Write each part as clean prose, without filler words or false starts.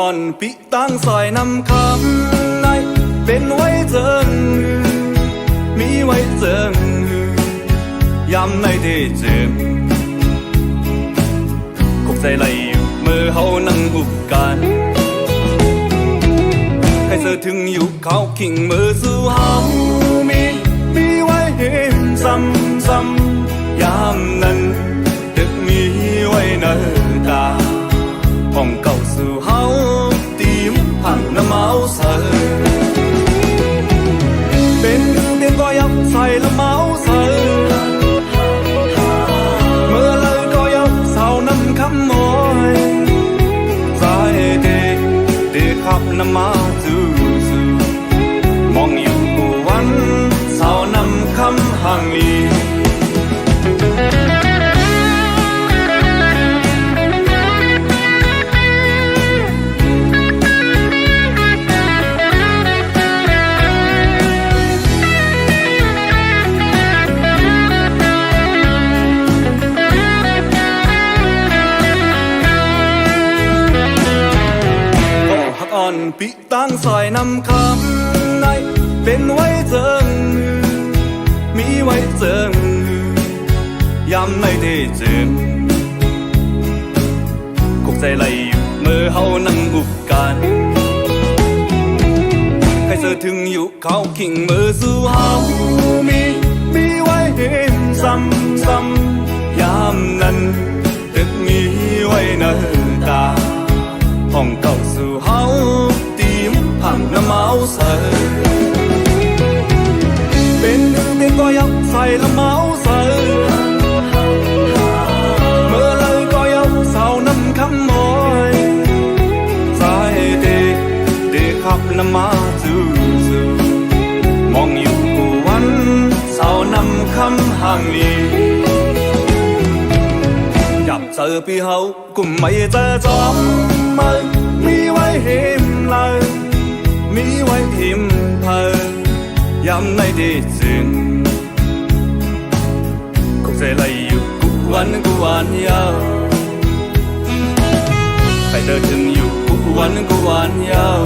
อนปิตั้งซอยนำคำในเป็นไว้เจิงมีไว้เจิงยำในที่เจิงคงใจไหลอยู่เมื่อเฮานั่งหุบกันให้เธอถึงอยู่เขาขิงมือสู่เฮามีไว้เห็นซ้ำๆยามนั้นตึกมีไว้เนตาห้องเก่าสู่เฮาตีมผ่านน้ำเมาเสยเป็นก็ยับใส่ละเมาเสยเมื่อเลยก็ยับเสาน้ำคำมอยใจเด็กขับน้ำมาจู่มองอยู่กูวันเสาน้ำคำห่างลีปิตั้งซอยนำคำในเป็นไว้เจิงมีไว้เจิงยำในที่เจิงคงใจไหลอยู่เมื่อเฮานั่งบุกกันให้เธอถึงอยู่เขาขิงมือสู่เฮามีไว้เห็นซ้ำยามนั้นตึกมีไว้เนตาห้องเก่าสู่เฮาตีมผ่านน้ำเมาเสยเป็นก็ยับใส่ละเมาเสยเมื่อเลยก็ยับเสาน้ำคำมอยใจเด็กขับน้ำมาจู่มองอยู่กูวันเสาน้ำคำห่างลีอยากเจอพี่เฮากุมไม่เจอจอมมีไว้เห็นเลยมีไว้หิมเพยำในที่จึงคงใจไหลอยู่กูวันยาวใครเดินถึงอยู่กูวันยาว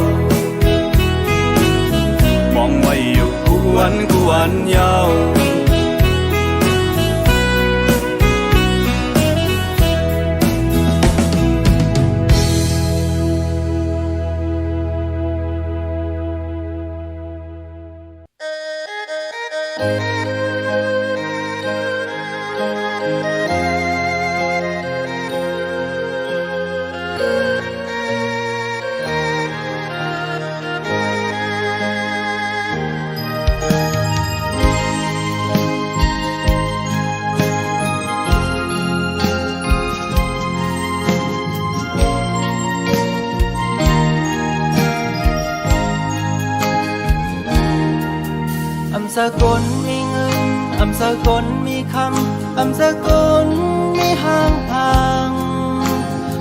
มองไว้อยู่กูวันยาวสกลมีเงินสกลมีคำสกลมีห้างทาง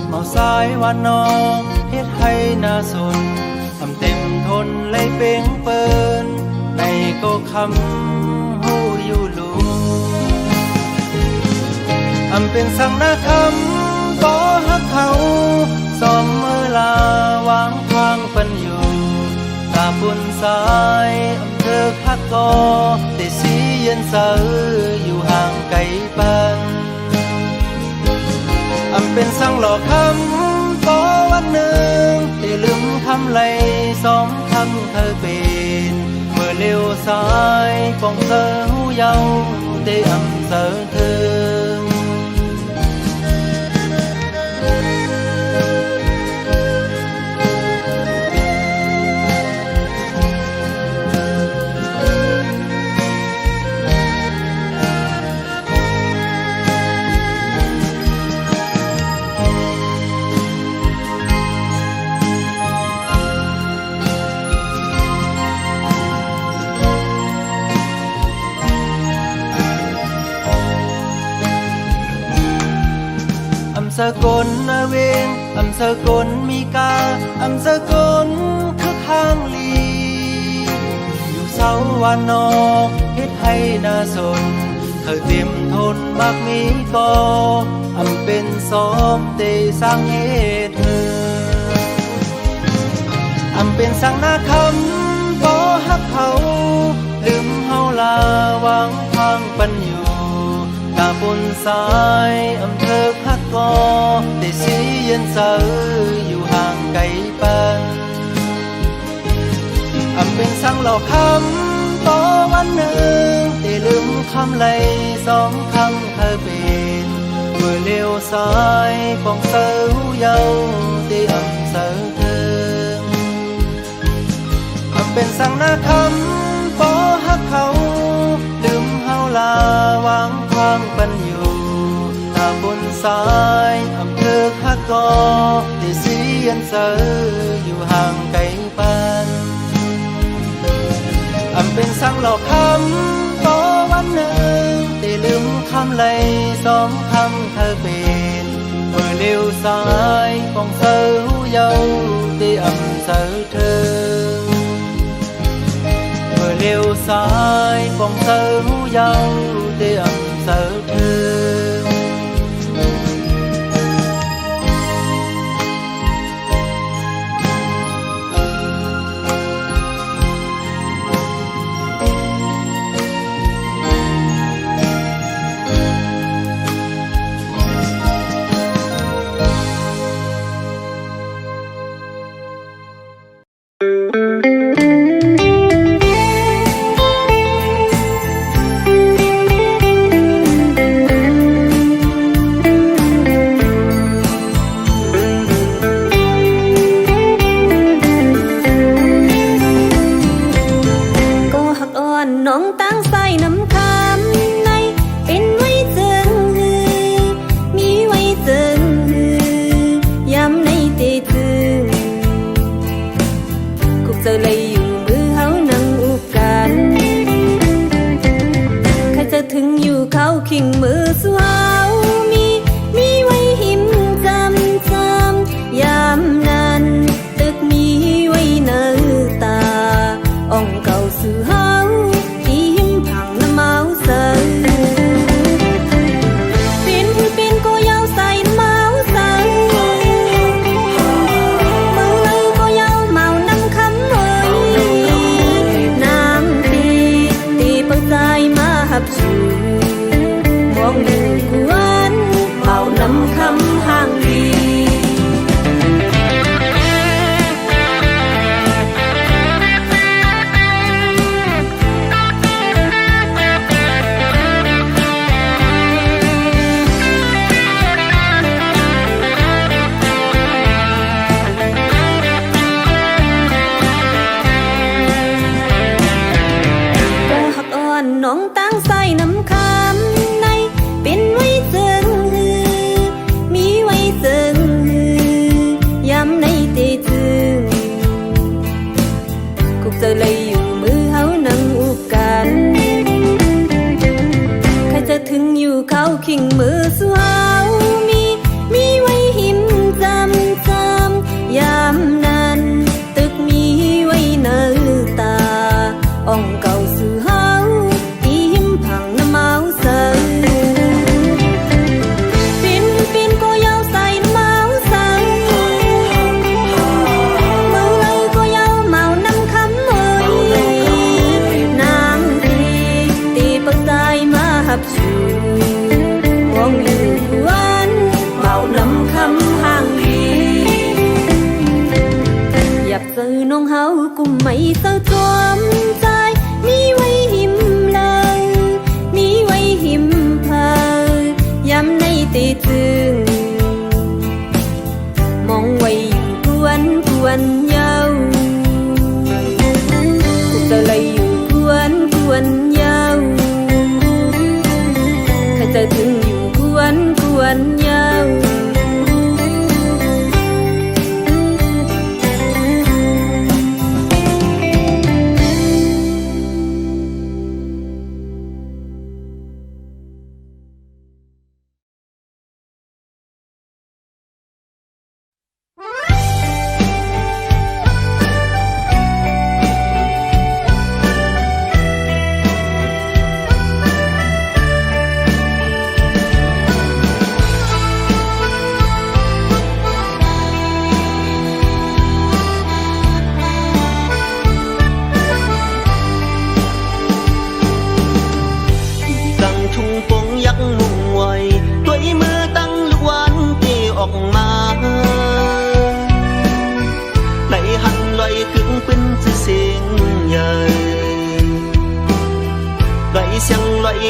เมาสายวันนอกเฮ็ดให้น่าสนเต็มทนเลยเป่งเปินในก็คำหูอยู่ลุเป็นสังนาคำบ่ฮักเขาสอมเมื่อลาวางทางปันอยู่ตาบุญสายเธอพักก็แต่สีเย็นเสออยู่ห่างไกลปันเป็นสังหลอกคำก็วันหนึ่งได้ลืมคำไหลสองคำเธอเป็นเมื่อเลี้ยวซ้ายปองเธอหูเยาได้เสอเธอสกลเวงสกลมีกาสกลคือข้างลีอยู่เสาวันนอกเฮ็ดให้น่าสนเธอเต็มทนมักมีก็เป็นสองเตสร้างเหตุ เป็นสังนาคำบ่ฮักเขาลืมเฮาลาวางทางปันอยู่ตาบนสายอำเภอฮักกอได้สีเย็นเสออยู่ห่างไกลปันเป็นสังหลอกคำต่อวันหนึ่งได้ลืมคำไหลสองคำเคยเป็นเมื่อเลี้ยวซ้ายปองเสาเยาได้อำเสอเธอเป็นสังนาคำบ่ฮักเขาลืมเฮาลาวางทางปันอยู่ตาบนสายอำเภอฮักกอได้สีเย็นเสออยู่ห่างไกลปันเป็นสังหลอกคำต่อวันหนึ่งได้ลืมคำไหลสองคำเธอเป็นเมื่อเลี้ยวซ้ายปองเสาเยาได้อำเสอเธอเมื่อเลี้ยวซ้ายปองเสาเยาได้อำเสอเธอน้องตั้งใส่น้ำคำในเป็นไว้เจิงฮือมีไว้เจิงฮือยำในเตถึงคุกเจอเลยอยู่มือเฮานั่งอุบกันใครจะถึงอยู่เขาขิงมือสวาวมีไว้หิมจำยามนั้นตึกมีไว้เนื้อตาอ่องเก่าสื่อเฮาเป็นก็ยาวใส่เมาใส่เมาเลยก็ยาวเมาน้ำคำเอ้ยน้ำตีเปิดใจมาหับชูมองดูกวนเมาน้ำคำห่างดีน้องตั้งใส่น้ำคำในเป็นไว้เจิงฮือมีไว้เจิงฮือยำในเตถึงคุกเจอเลยอยู่มือเฮานั่งอุบกันใครจะถึงอยู่เขาขิงมือสวาวมีไว้หิมจำยามนั้นตึกมีไว้เนื้อตาอ่องเก่าสื่อเฮาเป็นก็ยาวใส่เมาใส่เมาเลยก็ยาวเมาน้ำคำเอ้ยน้ำตีเปิดใจมาหับชูมองดู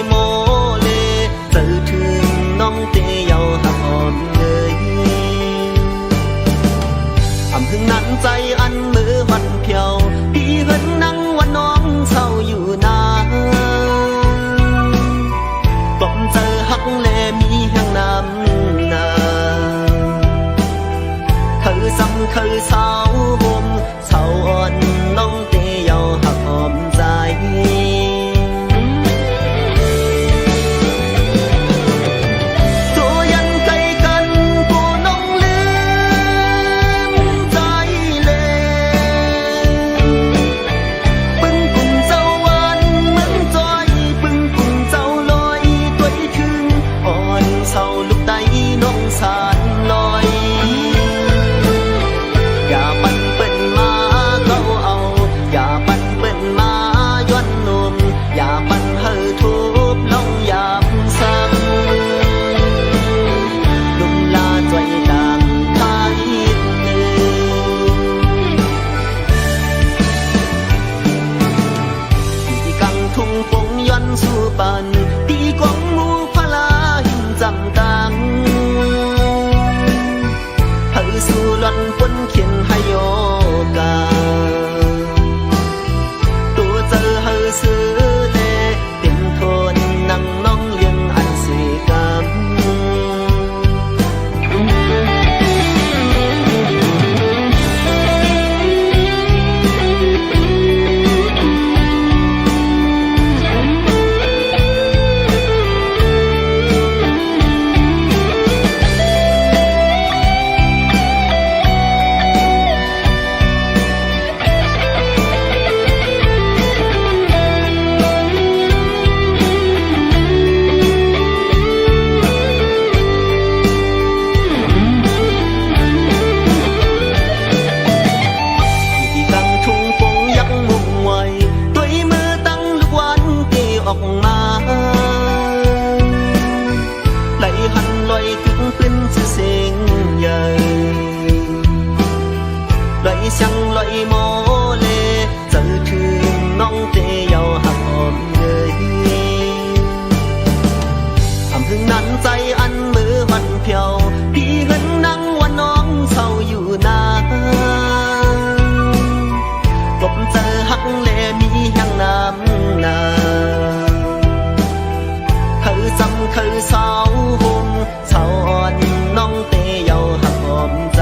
โมเลเจอถึงน้องเตยาวหักหอมเลยอำพึงนั้นใจอันมือวันเพียวพี่เหินนั่งวันน้องเศร้าอยู่นากลมเจอหักแลมีแห่งน้ำนาคือซ้ำคือเศร้าห่มเศร้าอ่อนน้องเตยาวหักหอมใจตัวยันไกลกันผู้น้องลืมใจเลยปึ้งกุ่งเจ้าวันเหมือนจอยปึ้งกุ่งเจ้าลอยตัวถึงอ่อนเศร้าลูกใดน้องสานลอยอย่าปั่นเปิ้นมาเขาเอาอย่าปั่นเปิ้นมาย้อนนมอย่าปั่นเฮอทุบลงยามซ้ำลุมลาจ่วยต่างทายหนึ่งที่กังทุ่งปงย้อนสู่ปันตีกองหมูพลาหินจำตังเฮอสู่หล่อนปนเขียนให้โยกาตัวเจอเฮอซื้อเลเต็มทนนั่งน้องเลี้ยงอันสวยกำที่กังทุ่งปงยักมุ่งไว้ตัวมือตั้งลูกวันตีออกมาไหลหันลอยถึงเป็นชื่อเสียงใหญ่ไหลเสียงไหลโมเลเจอถึงน้องเตยาวหักหอมเลยอำพึงนั้นใจอันมือวันเพียวพี่เหินนั่งว่าน้องเศร้าอยู่นากลมเจอหักแลมีแห่งน้ำนาคือจำคือเศร้าห่มเศร้าอ่อนน้องเตยาวหักหอมใจ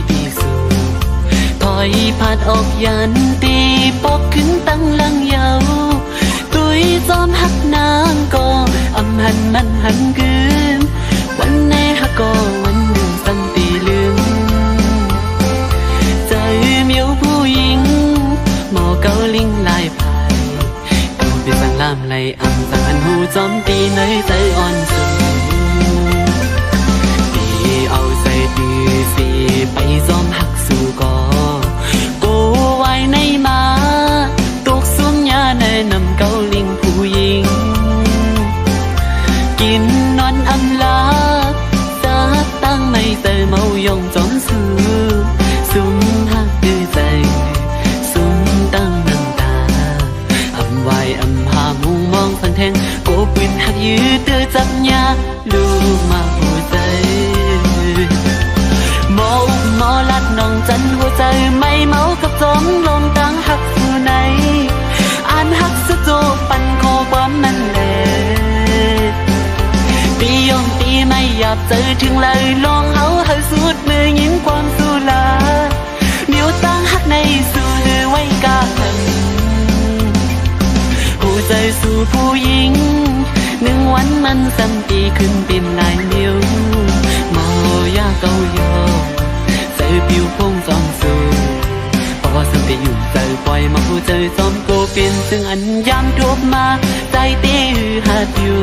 ดีสู่ถอยผาดออกยันตีปอกขึ้นตั้งลังเยาตุยจอมหักนางก็อำหันมันหันคืนวันไหนหักก็วันหนึ่งสังตีลืมใจเมียวผู้หญิงหมอเกาลิงลายพายกูไปสั่งลามไหลอำสั่งหันหูจอมตีในใจอ่อนสูตีเอาใจดีสิไปจอมหักสู่ก็กูไว้ในมาตกสุ่มยาในนำเกาลิงผู้หญิงกินนอนอำลาสักตั้งไม่เตยเมายองจอมสูสุ่มหักดื้อใจสุ่มตั้งน้ำตาอำไว้อำหามุงมองสังแทงโกปืนหักยืดเตือจับยาลูกมาหัวใจหมออุกหมอลัดน้องจันหัวใจไม่เมากับจอมลมตั้งหักสู่ไหนอ่านหักสุดโจปันคอความมันแหลตียองตีไม่หยาบเจอถึงเลยลองเอาให้สุดมือยิ้มความสู้ลาเดี๋ยวตั้งหักในสู่หรือไว้กาหันหัวใจสู่ผู้หญิงหนึ่งวันมันสัมตีขึ้นเป็นลายนิ้วมอยาเกาโยใจผิวพงจอมสูพอสัมตีอยู่ใจปล่อยมาหัวใจจอมโกเป็นซึ่งอันยามทบมาใจตีหัดอยู่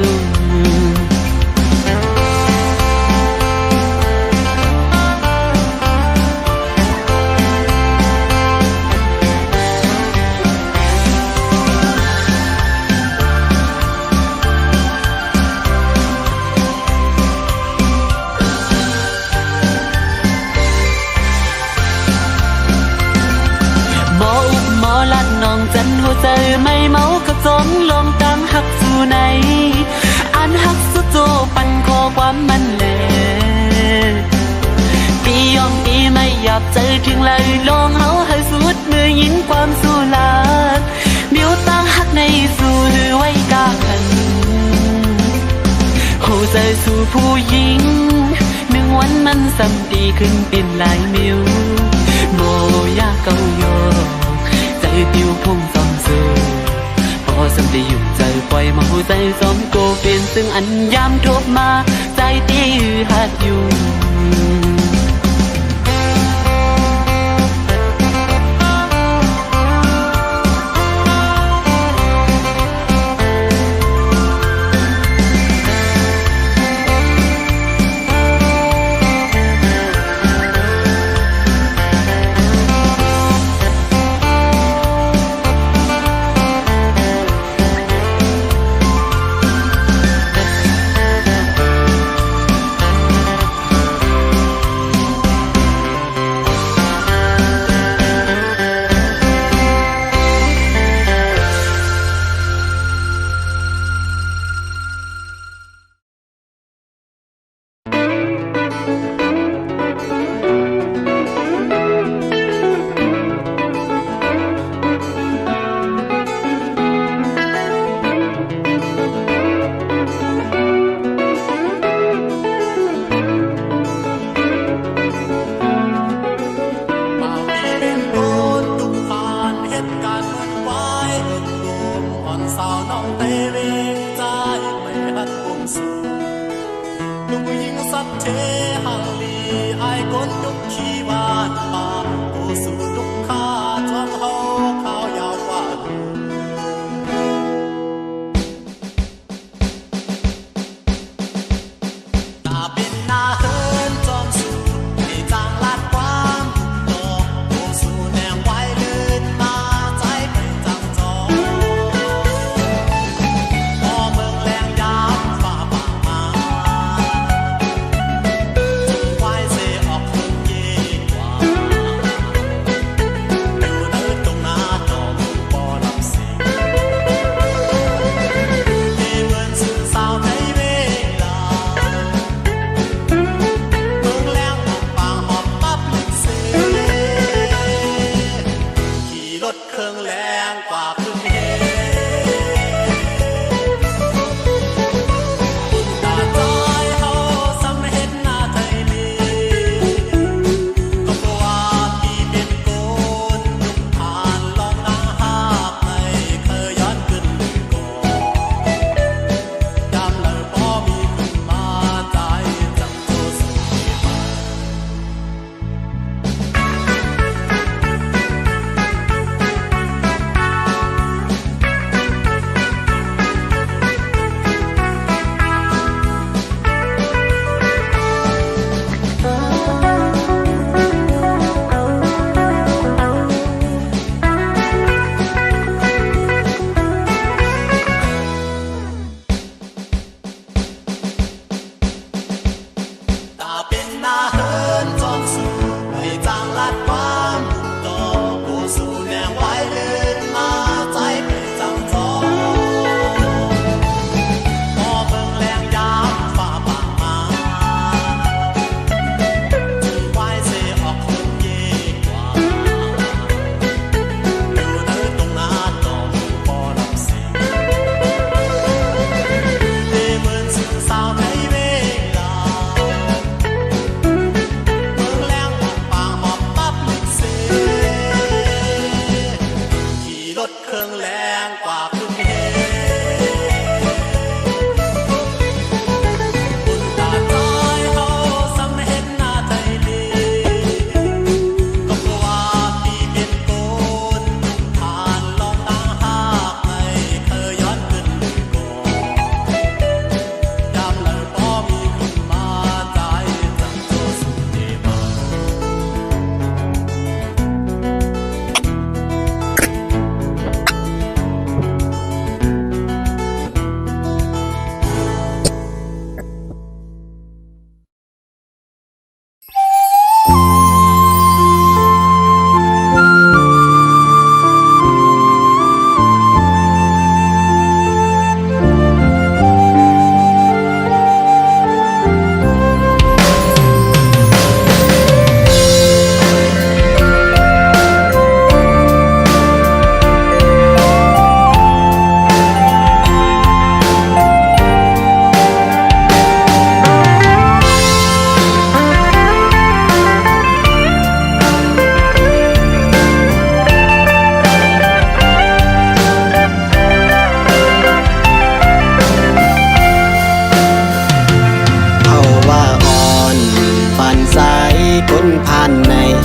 น้องจันหัวใจไม่เมากับจอมลมตามหักสู่ไหนอ่านหักสุดโจปันคอความมันแหลตียองตีไม่หยาบใจถึงเลยลองเอาให้สุดมือยิงความสู้ลาดเดี๋ยวตั้งหักในสู่หรือไว้กาขันหัวใจสู่ผู้หญิงหนึ่งวันมันสัมตีขึ้นเป็นลายมิวโมยาเกาโยใจผิวพงจอมสูพอสัมตีอยู่ใจปล่อยมาหัวใจจอมโกเป็นซึ่งอันยามทบมาใจตีหัดอยู่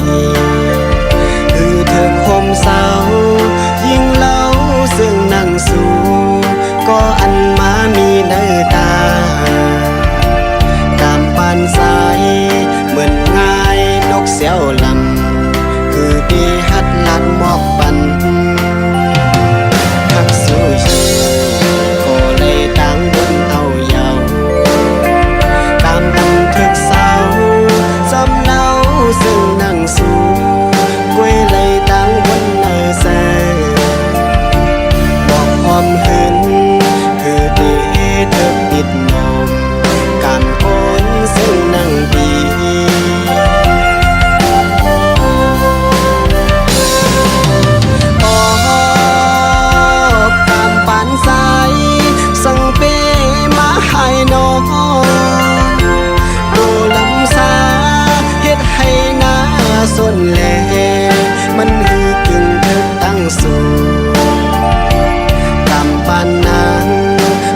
คือเธอคมเศร้ายิ่งเล่าซึ่งนั่งสู่ก็อันมามีเนื้อตากามปานสายเหมือนง่ายนกเสียวลำคือดีฮัดลันมอกปันทักสู้ชีก็เลยตั้งบนเอายาวกามดำทึกเศร้าซ้ำเล่าซึ่งนั่งสู่กวยเลยตั้งบนเนื้อแสบอกความหึงคือดีเธอปิดนมการโอนซึ่งนั่งดีส่วนแลมันหือกึ่งเธอตั้งสู่ตามปานนาง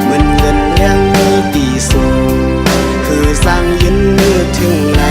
เหมือนเงินเลี้ยงมีตีสูงคือสร้างยืนมือถึงไหล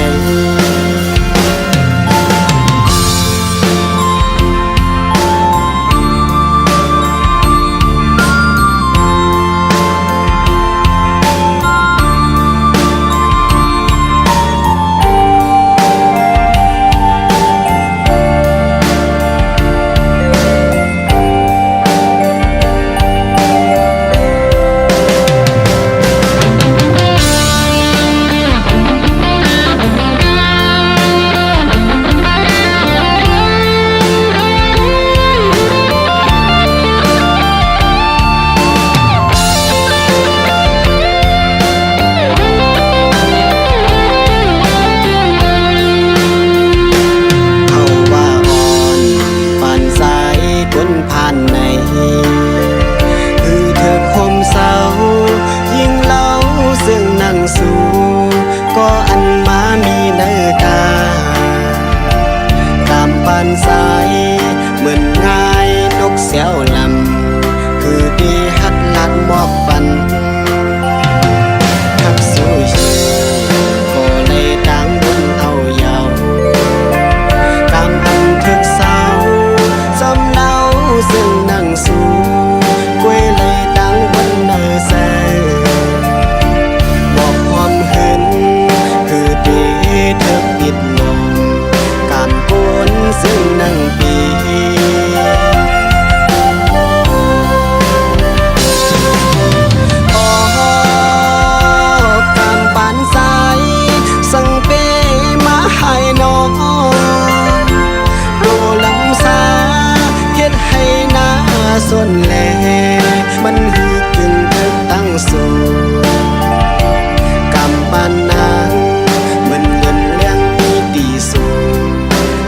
สายเหมือนง่ายนกเสียวลำคือดีฮัดลัดมอกปันทักสู้ชีก็เลยตั้งบนเอายาวกำอันทึกเศร้าซ้ำเล่าซึ่งนั่งสู่กวยเลยตั้งบนเนื้อแสบอกความหึงคือดีเธอปิดลมการโกนซึ่งนั่งปีการปานสายสังเปมาให้น้องโรลำสาเฮ็ดให้หน้าส่วนแลมันหือกึ่งเธอตั้งสู่กำปานนางเหมือนเงินเลี้ยงมีตีสูง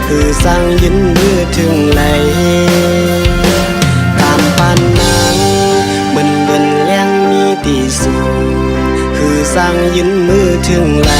คือสร้างยืนมือถึงไหลตามปานนางเหมือนเงินเลี้ยงมีตีสูงคือสร้างยืนมือถึงไหล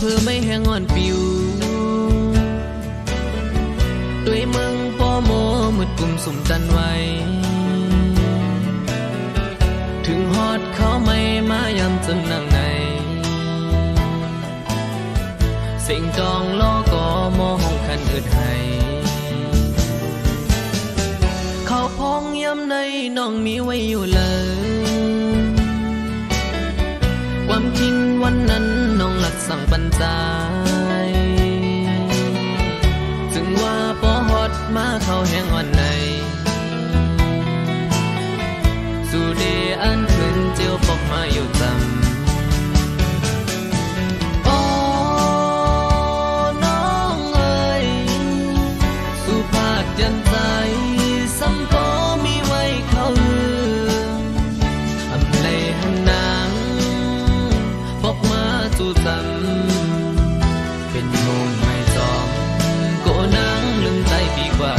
เพื่อไม่แห้งอ่อนปิวด้วยมึงปอโมมืดกลุ่มสุ่มจันไว้ถึงฮอดเขาไม่มายำจนนั่งในเสียงจองล้อก็มอห้องคันอึดให้เขาพองย้ำในน้องมีไว้อยู่เลย ความจริงวันนั้นน้องหลักสั่งปัญจายถึงว่าปอฮอดมาเข้าแห้งอ่อนในสู่เดอันขึ้นเจียวปอกมาอยู่จำโอ้น้องเอ๋ยสุภาพยันใจสัมพอมีไว้เขาอำเลยหันนางปอกมาจู่จำเป็นโมงไม่จอมโกนางลืมใจปีกว่า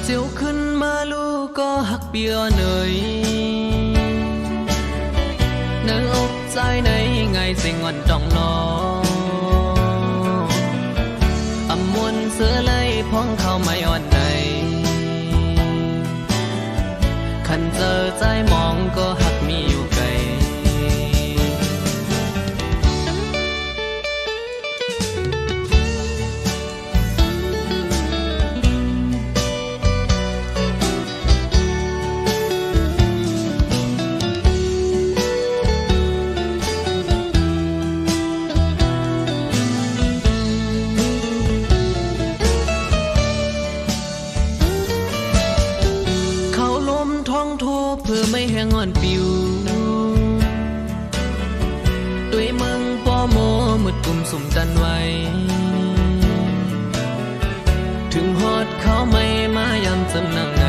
เจียวขึ้นมาลูกก็หักเปียเนยเนื้ออกใจในไงสิ่งอ่อนจ้องนออำมวนเสือไล่พ้องเข้าไม่อ่อนในคันเจอใจมองก็หักมีอยู่ไกลเพื่อไม่แห้งอ่อนปิวด้วยมึงปอโมมืดกลุ่มสุ่มกันไว้ถึงฮอดเขาไม่มายำจำนังไง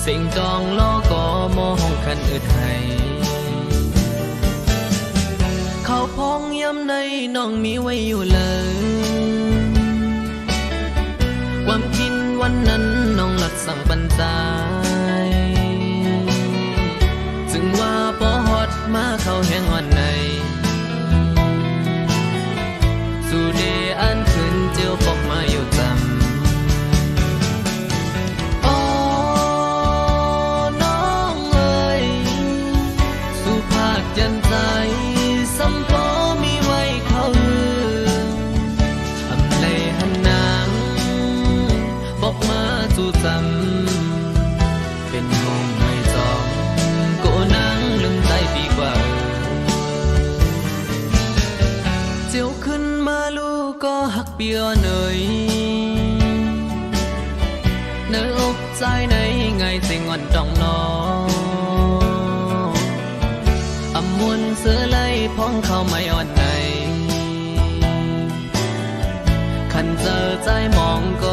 สิ่งจองล้อก็โมห้องคันอึดให้เขาพองย้ำในน้องมีไว้อยู่เลยความคิดวันนั้นน้องหลักสั่งปัญจายจึงว่าปอฮอดมาเข้าแห้งอ่อนในสู่เดอันขึ้นเจียวปอกมาอยู่จำโอ้น้องเอ๋ยสุภาพยันใจสัมพอมีไว้เขาอำเลยหันนางปอกมาจู่จำเป็นงงไม่จอมโกนางลืมใจปีกว่าเจียวขึ้นมาลูกก็หักเปียเนยเนื้ออกใจในไงสิ่งอ่อนจ้องนออำมวนเสือไล่พ้องเข้าไม่อ่อนในคันเจอใจมองก็